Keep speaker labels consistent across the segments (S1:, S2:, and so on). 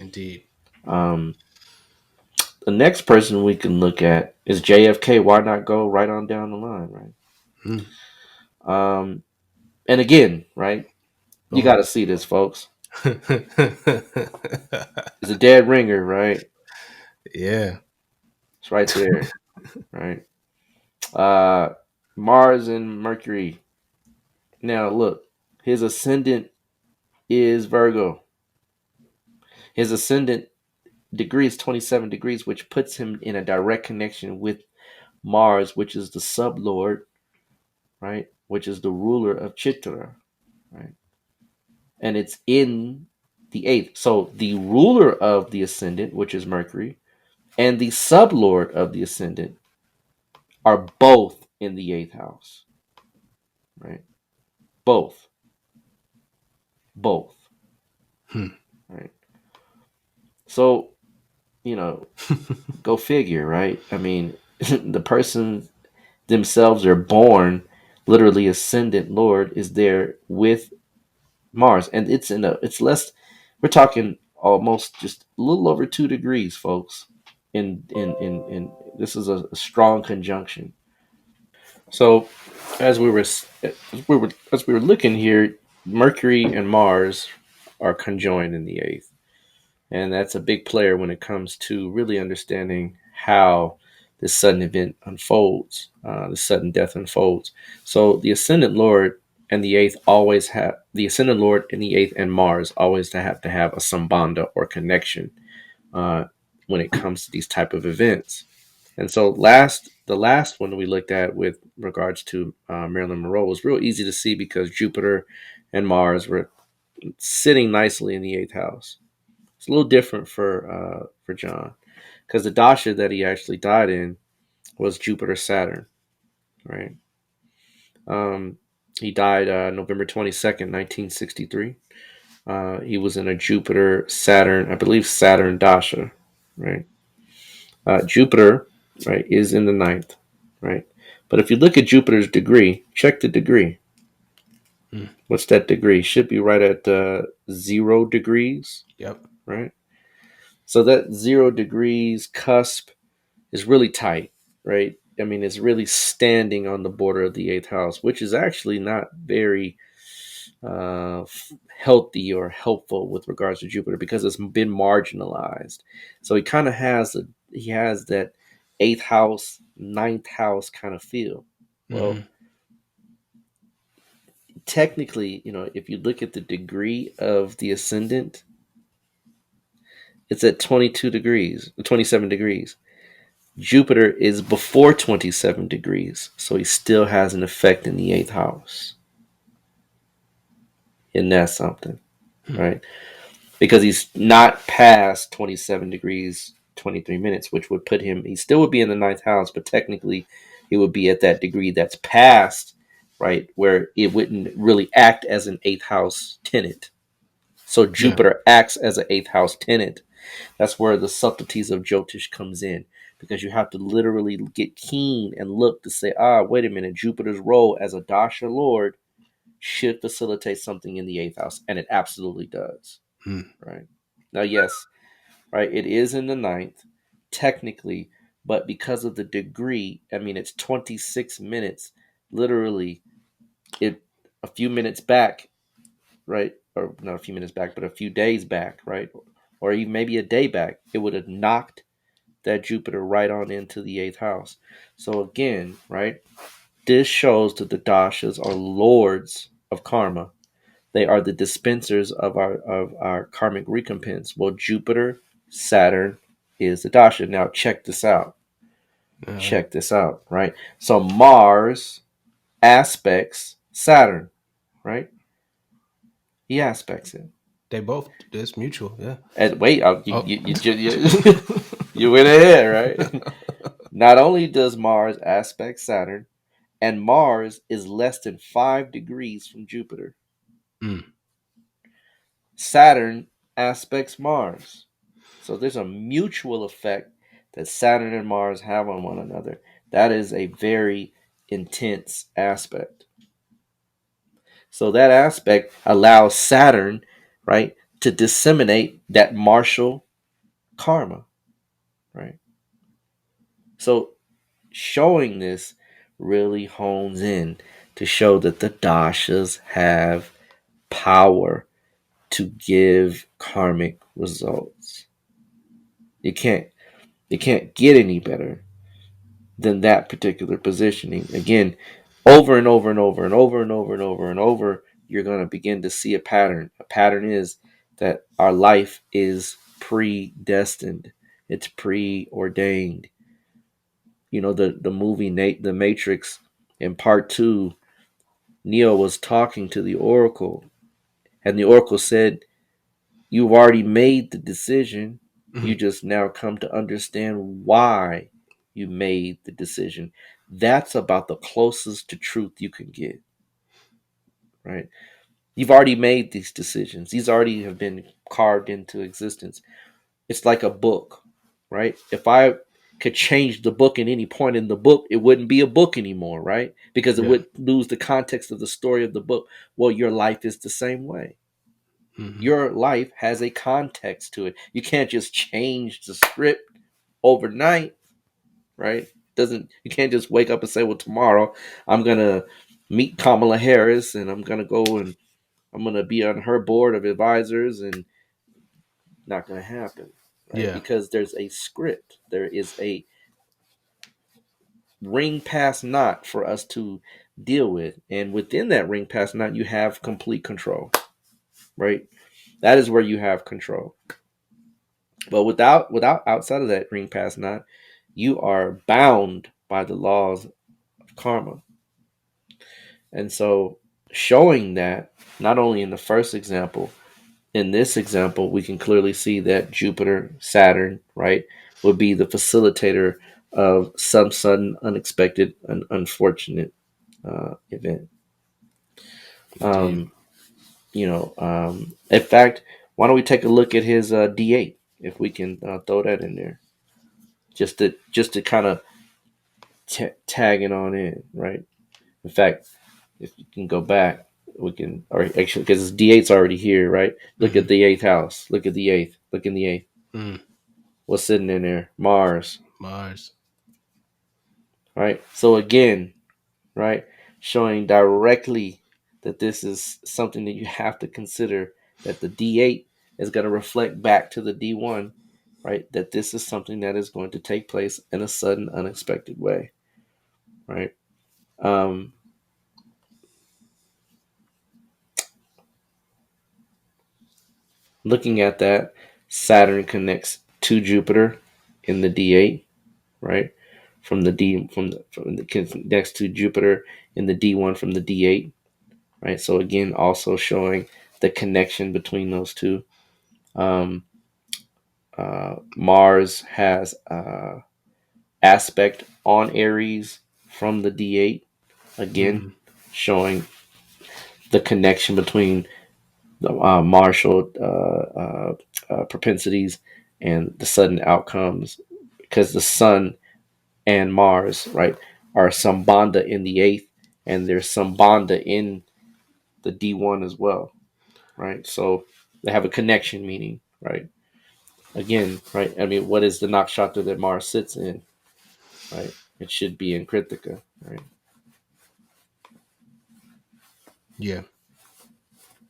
S1: Indeed.
S2: Um, the next person we can look at is JFK. Why not go right on down the line, right?
S1: Mm.
S2: And again, right? You got
S1: Oh.
S2: to see this, folks. It's a dead ringer, right?
S1: Yeah.
S2: It's right there, right? Uh, Mars and Mercury. Now, look, his ascendant is Virgo. His ascendant degree is 27 degrees, which puts him in a direct connection with Mars, which is the sublord, right? Which is the ruler of Chitra, right? And it's in the eighth. So the ruler of the ascendant, which is Mercury, and the sublord of the ascendant are both in the eighth house, right? Both, both,
S1: Hmm.
S2: right? So, you know, go figure, right? I mean, the person themselves are born, literally ascendant lord is there with Mars, and it's less. We're talking almost just a little over 2 degrees, folks. In this is a strong conjunction. So, as we were looking here, Mercury and Mars are conjoined in the eighth, and that's a big player when it comes to really understanding how this sudden event unfolds, the sudden death unfolds. So the ascendant lord and the eighth always have the ascendant lord and the eighth and Mars always to have a sambandha or connection uh, when it comes to these type of events. And so the last one we looked at with regards to Marilyn Monroe was real easy to see because Jupiter and Mars were sitting nicely in the eighth house. It's a little different for John because the dasha that he actually died in was Jupiter Saturn, right? Um, he died November 22nd, 1963. He was in a Jupiter Saturn, I believe Saturn dasha, right? Jupiter, right, is in the ninth, right? But if you look at Jupiter's degree, check the degree.
S1: Mm.
S2: What's that degree? Should be right at 0 degrees,
S1: Yep.
S2: right? So that 0 degrees cusp is really tight, right? I mean, it's really standing on the border of the eighth house, which is actually not very healthy or helpful with regards to Jupiter because it's been marginalized. So he has that eighth house, ninth house kind of feel. Well,
S1: Mm-hmm.
S2: technically, if you look at the degree of the ascendant, it's at 22 degrees, 27 degrees. Jupiter is before 27 degrees, so he still has an effect in the eighth house. And that's something, right? Because he's not past 27 degrees 23 minutes, which would put him, he still would be in the ninth house, but technically he would be at that degree that's past, right, where it wouldn't really act as an eighth house tenant. So
S1: Yeah.
S2: Jupiter acts as an eighth house tenant. That's where the subtleties of Jyotish comes in because you have to literally get keen and look to say, wait a minute, Jupiter's role as a Dasha Lord should facilitate something in the eighth house, and it absolutely does.
S1: Mm.
S2: Right now, yes, right, it is in the ninth technically, but because of the degree, I mean, it's 26 minutes, literally, it a few minutes back, right, or not a few minutes back, but a few days back, right, or even maybe a day back, it would have knocked that Jupiter right on into the eighth house. So again, right, this shows that the dashas are lords of karma. They are the dispensers of our karmic recompense. Well, Jupiter, Saturn is the dasha. Now check this out.
S1: Uh,
S2: Check this out, right? So Mars aspects Saturn, right? He aspects it.
S1: they both. It's mutual. Yeah.
S2: And wait,
S1: Oh.
S2: you went ahead, right? Not only does Mars aspect Saturn, and Mars is less than 5 degrees from Jupiter.
S1: Mm.
S2: Saturn aspects Mars. So there's a mutual effect that Saturn and Mars have on one another. That is a very intense aspect. So that aspect allows Saturn, right, to disseminate that martial karma, right? So showing this really hones in to show that the dashas have power to give karmic results. You can't get any better than that particular positioning. Again, over and over and over and over and over and over and over, you're going to begin to see a pattern. A pattern is that our life is predestined. It's preordained. You know, the movie The Matrix, in part 2, Neo was talking to the Oracle, and the Oracle said, "You've already made the decision. You
S1: Mm-hmm.
S2: just now come to understand why you made the decision." That's about the closest to truth you can get, right? You've already made these decisions. These already have been carved into existence. It's like a book, right? If I could change the book at any point in the book, it wouldn't be a book anymore, right? Because it
S1: Yeah.
S2: would lose the context of the story of the book. Well, your life is the same way.
S1: Mm-hmm.
S2: Your life has a context to it. You can't just change the script overnight, right? Doesn't You can't just wake up and say, "Well, tomorrow I'm gonna meet Kamala Harris and I'm gonna go and I'm gonna be on her board of advisors," and not gonna happen, right?
S1: Yeah.
S2: Because there's a script. There is a ring past knot for us to deal with, and within that ring past knot, you have complete control, right? That is where you have control. But without outside of that ring past knot, you are bound by the laws of karma. And so showing that not only in the first example, in this example, we can clearly see that Jupiter, Saturn, right, would be the facilitator of some sudden, unexpected, and unfortunate event.
S1: Indeed.
S2: In fact, why don't we take a look at his D8 if we can throw that in there, just to kind of tag it on in, right? In fact, if you can go back, we can, or actually, because his D8's already here, right? Look
S1: Mm-hmm.
S2: at the eighth house. Look at the eighth. Look in the eighth.
S1: Mm.
S2: What's sitting in there? Mars,
S1: Mars.
S2: right? So again, right, showing directly that this is something that you have to consider, that the D8 is going to reflect back to the D1, right? That this is something that is going to take place in a sudden, unexpected way, right? Um, Looking at that, Saturn connects to Jupiter in the D8, right? From the connects to Jupiter in the D1 from the D8, right? So again, also showing the connection between those two. Um, Mars has aspect on Aries from the D8, again
S1: Mm-hmm.
S2: showing the connection between the martial propensities and the sudden outcomes, because the Sun and Mars, right, are Sambandha in the eighth, and there's Sambandha in the D1 as well, right? So they have a connection, meaning, right? Again, right? I mean, what is the nakshatra that Mars sits in, right? It should be in Kritika, right?
S1: Yeah.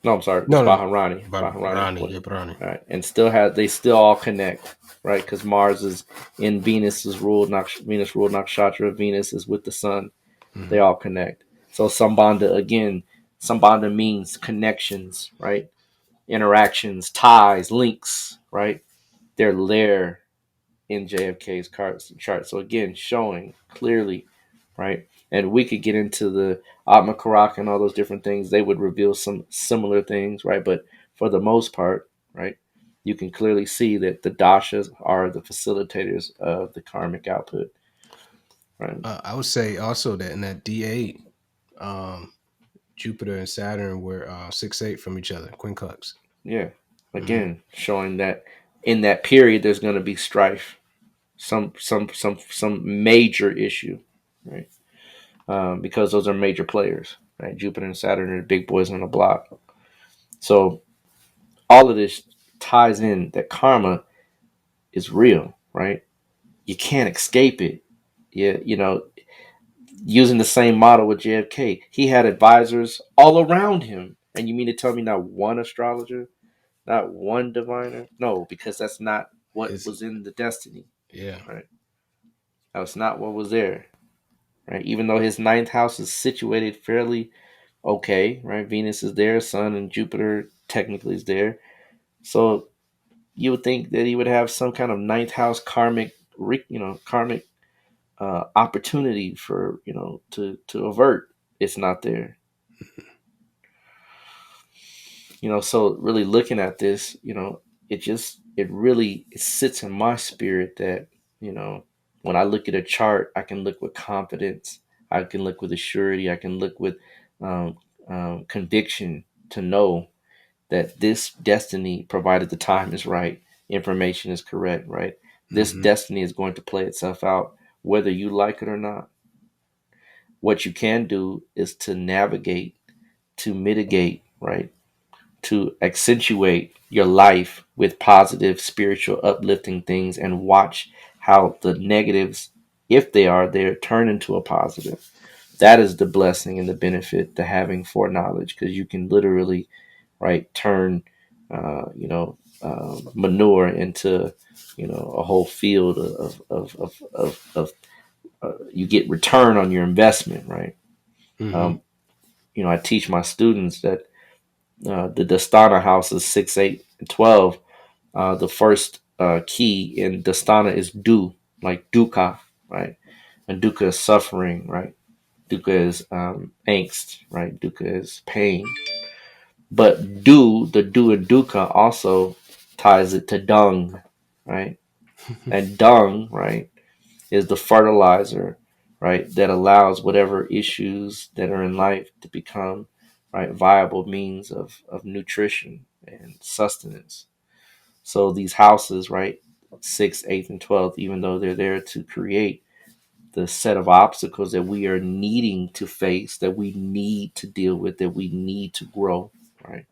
S2: No, I'm sorry, it's
S1: No, no.
S2: Baharani. Baharani.
S1: Rani. Yeah, Rani.
S2: Right, and still have they still all connect, right? Because Mars is in Venus's ruled Venus ruled nakshatra. Venus is with the Sun. They
S1: Mm-hmm.
S2: all connect. So Sambandha again. Sambandha means connections, right? Interactions, ties, links, right? They're there in JFK's chart. So again, showing clearly, right? And we could get into the Atma Karak and all those different things. They would reveal some similar things, right? But for the most part, right, you can clearly see that the dashas are the facilitators of the karmic output, right?
S1: I would say also that in that D8, um, Jupiter and Saturn were 6-8 from each other, quincunx.
S2: Yeah.
S1: Mm-hmm.
S2: Again, showing that in that period there's going to be strife, some major issue, right? Because those are major players, right? Jupiter and Saturn are the big boys on the block. So all of this ties in that karma is real, right? You can't escape it. Yeah, using the same model with JFK, he had advisors all around him. And you mean to tell me not one astrologer, not one diviner? No, because that's not what
S1: It's
S2: was in the destiny,
S1: yeah.
S2: right? That's not what was there, right? Even though his ninth house is situated fairly okay, right? Venus is there, Sun and Jupiter technically is there. So you would think that he would have some kind of ninth house karmic, karmic opportunity for to avert. It's not there. So really looking at this, it sits in my spirit that you know when I look at a chart, I can look with confidence, I can look with assurity, I can look with um, conviction to know that this destiny, provided the time is right, information is correct, right, this
S1: Hmm.
S2: destiny is going to play itself out whether you like it or not. What you can do is to navigate, to mitigate, right, to accentuate your life with positive, spiritual, uplifting things and watch how the negatives, if they are there, turn into a positive. That is the blessing and the benefit to having foreknowledge, because you can literally, right, turn, manure into, a whole field of you get return on your investment, right?
S1: Hmm.
S2: Um, I teach my students that the Dastana house is 6, 8, and 12. The first key in Dastana is du, like dukkha, right? And dukkha is suffering, right? Dukkha is angst, right? Dukkha is pain. But the du and dukkha also ties it to dung, right? And dung, right, is the fertilizer, right, that allows whatever issues that are in life to become, right, viable means of nutrition and sustenance. So these houses, right, 6th, 8th, and 12th, even though they're there to create the set of obstacles that we are needing to face, that we need to deal with, that we need to grow, right,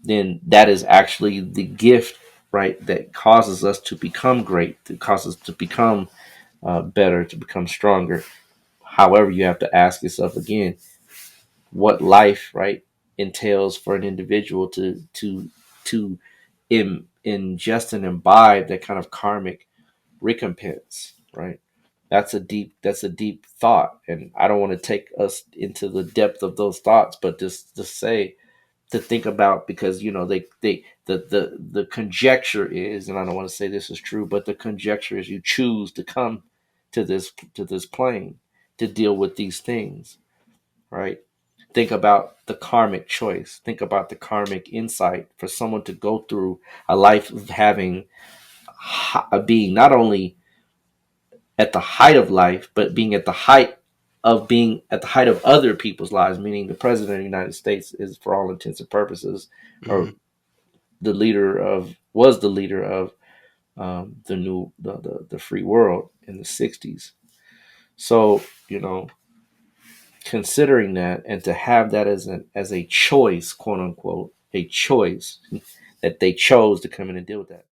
S2: then that is actually the gift, right, that causes us to become great, that causes us to become better, to become stronger. However, you have to ask yourself again, what life, right, entails for an individual to ingest and imbibe that kind of karmic recompense, right? That's a deep thought, and I don't want to take us into the depth of those thoughts, but just say to think about, because the conjecture is, and I don't want to say this is true, but the conjecture is you choose to come to this plane to deal with these things, right? Think about the karmic choice. Think about the karmic insight for someone to go through a life of having being not only at the height of life, but being at the height of other people's lives, meaning the president of the United States is, for all intents and purposes, or
S1: Hmm.
S2: was the leader of the free world in the 60s. So, considering that, and to have that as a choice, quote unquote, a choice, that they chose to come in and deal with that.